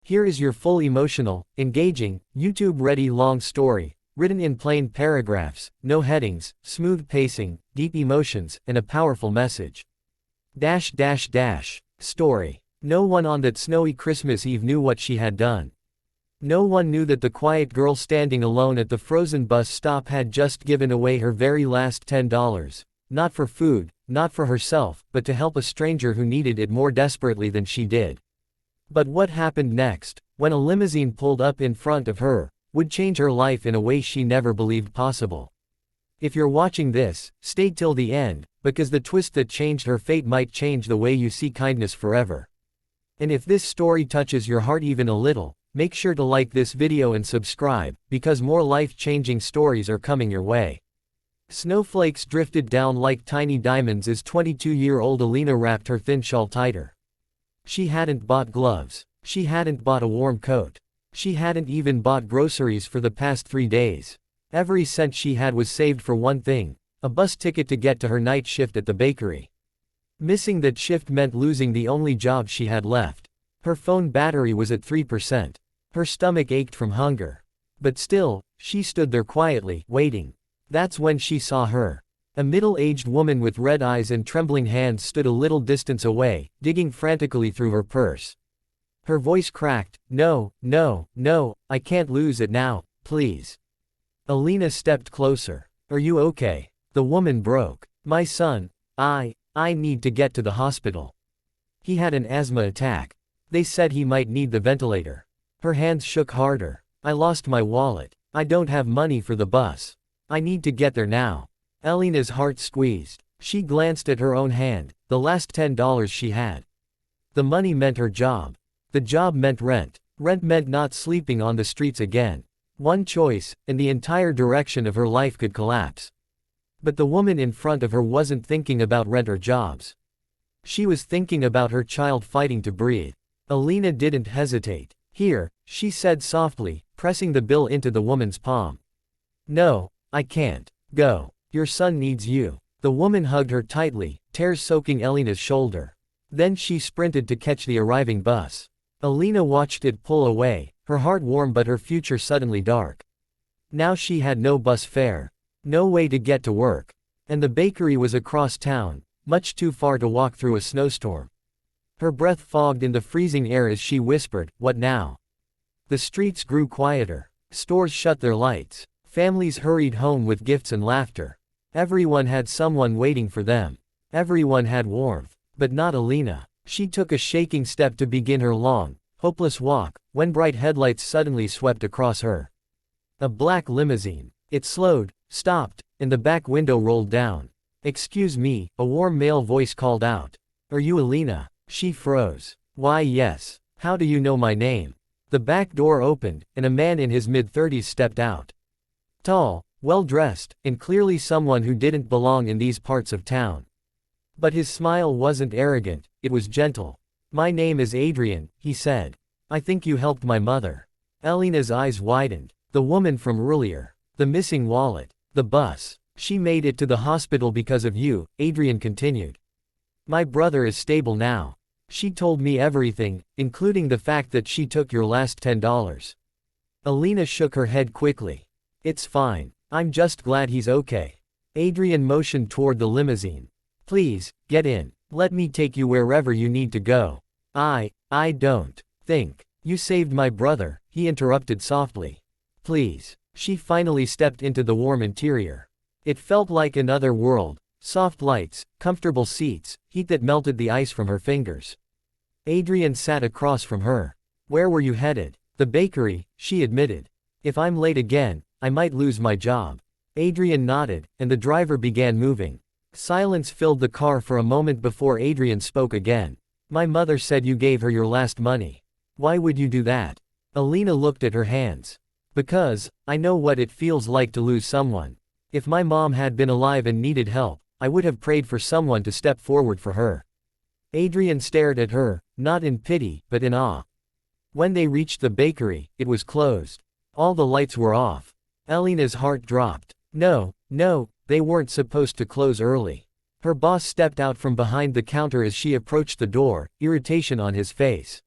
Here is your full emotional, engaging, YouTube-ready long story, written in plain paragraphs, no headings, smooth pacing, deep emotions, and a powerful message. Story. No one on that snowy Christmas Eve knew what she had done. No one knew that the quiet girl standing alone at the frozen bus stop had just given away her very last $10. Not for food, not for herself, but to help a stranger who needed it more desperately than she did. But what happened next, when a limousine pulled up in front of her, would change her life in a way she never believed possible. If you're watching this, stay till the end, because the twist that changed her fate might change the way you see kindness forever. And if this story touches your heart even a little, make sure to like this video and subscribe, because more life-changing stories are coming your way. Snowflakes drifted down like tiny diamonds as 22-year-old Alina wrapped her thin shawl tighter. She hadn't bought gloves. She hadn't bought a warm coat. She hadn't even bought groceries for the past 3 days. Every cent she had was saved for one thing: a bus ticket to get to her night shift at the bakery. Missing that shift meant losing the only job she had left. Her phone battery was at 3%. Her stomach ached from hunger. But still, she stood there quietly, waiting. That's when she saw her. A middle-aged woman with red eyes and trembling hands stood a little distance away, digging frantically through her purse. Her voice cracked, "No, no, no, I can't lose it now, please." Alina stepped closer. "Are you okay?" The woman broke. "My son, I need to get to the hospital. He had an asthma attack. They said he might need the ventilator." Her hands shook harder. "I lost my wallet. I don't have money for the bus. I need to get there now." Alina's heart squeezed. She glanced at her own hand, the last $10 she had. The money meant her job. The job meant rent. Rent meant not sleeping on the streets again. One choice, and the entire direction of her life could collapse. But the woman in front of her wasn't thinking about rent or jobs. She was thinking about her child fighting to breathe. Alina didn't hesitate. "Here," she said softly, pressing the bill into the woman's palm. "No, I can't. Go. Your son needs you." The woman hugged her tightly, tears soaking Alina's shoulder. Then she sprinted to catch the arriving bus. Alina watched it pull away, her heart warm but her future suddenly dark. Now she had no bus fare. No way to get to work. And the bakery was across town, much too far to walk through a snowstorm. Her breath fogged in the freezing air as she whispered, "What now?" The streets grew quieter. Stores shut their lights. Families hurried home with gifts and laughter. Everyone had someone waiting for them. Everyone had warmth. But not Alina. She took a shaking step to begin her long, hopeless walk, when bright headlights suddenly swept across her. A black limousine. It slowed, stopped, and the back window rolled down. "Excuse me," a warm male voice called out. "Are you Alina?" She froze. "Why, yes. How do you know my name?" The back door opened, and a man in his mid-30s stepped out. Tall, well-dressed, and clearly someone who didn't belong in these parts of town. But his smile wasn't arrogant, it was gentle. "My name is Adrian," he said. "I think you helped my mother." Alina's eyes widened. "The woman from earlier. The missing wallet. The bus. She made it to the hospital because of you," Adrian continued. "My brother is stable now. She told me everything, including the fact that she took your last $10. Alina shook her head quickly. "It's fine. I'm just glad he's okay." Adrian motioned toward the limousine. "Please, get in. Let me take you wherever you need to go." I don't think. You saved my brother," he interrupted softly. "Please." She finally stepped into the warm interior. It felt like another world. Soft lights, comfortable seats, heat that melted the ice from her fingers. Adrian sat across from her. "Where were you headed?" "The bakery," she admitted. "If I'm late again, I might lose my job." Adrian nodded, and the driver began moving. Silence filled the car for a moment before Adrian spoke again. "My mother said you gave her your last money. Why would you do that?" Alina looked at her hands. "Because, I know what it feels like to lose someone. If my mom had been alive and needed help, I would have prayed for someone to step forward for her." Adrian stared at her, not in pity, but in awe. When they reached the bakery, it was closed. All the lights were off. Alina's heart dropped. No, they weren't supposed to close early. Her boss stepped out from behind the counter as she approached the door, irritation on his face.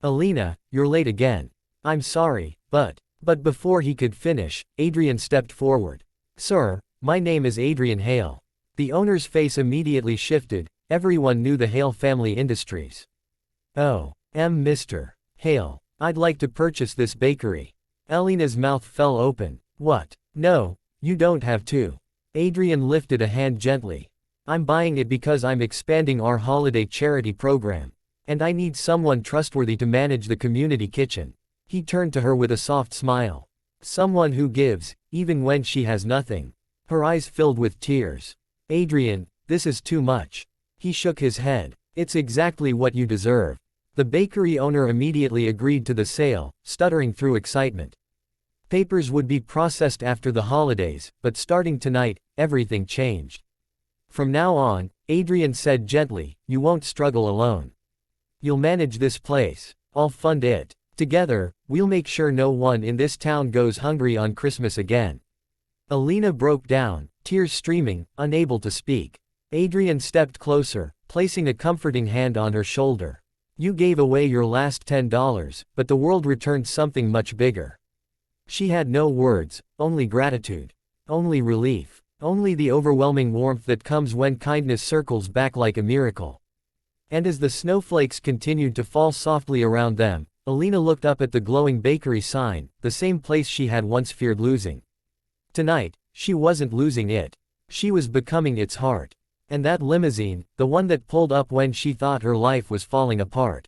Alina, you're late again. I'm sorry, but before he could finish, Adrian stepped forward. Sir, my name is Adrian Hale. The owner's face immediately shifted. Everyone knew the Hale family industries. Oh, Mr. Hale, I'd like to purchase this bakery. Alina's mouth fell open. What? No, you don't have to. Adrian lifted a hand gently. I'm buying it because I'm expanding our holiday charity program. And I need someone trustworthy to manage the community kitchen. He turned to her with a soft smile. Someone who gives, even when she has nothing. Her eyes filled with tears. Adrian, this is too much. He shook his head. It's exactly what you deserve. The bakery owner immediately agreed to the sale, stuttering through excitement. Papers would be processed after the holidays, but starting tonight, everything changed. From now on, Adrian said gently, you won't struggle alone. You'll manage this place. I'll fund it. Together, we'll make sure no one in this town goes hungry on Christmas again. Alina broke down, tears streaming, unable to speak. Adrian stepped closer, placing a comforting hand on her shoulder. You gave away your last $10, but the world returned something much bigger. She had no words, only gratitude. Only relief. Only the overwhelming warmth that comes when kindness circles back like a miracle. And as the snowflakes continued to fall softly around them, Alina looked up at the glowing bakery sign, the same place she had once feared losing. Tonight, she wasn't losing it. She was becoming its heart. And that limousine, the one that pulled up when she thought her life was falling apart.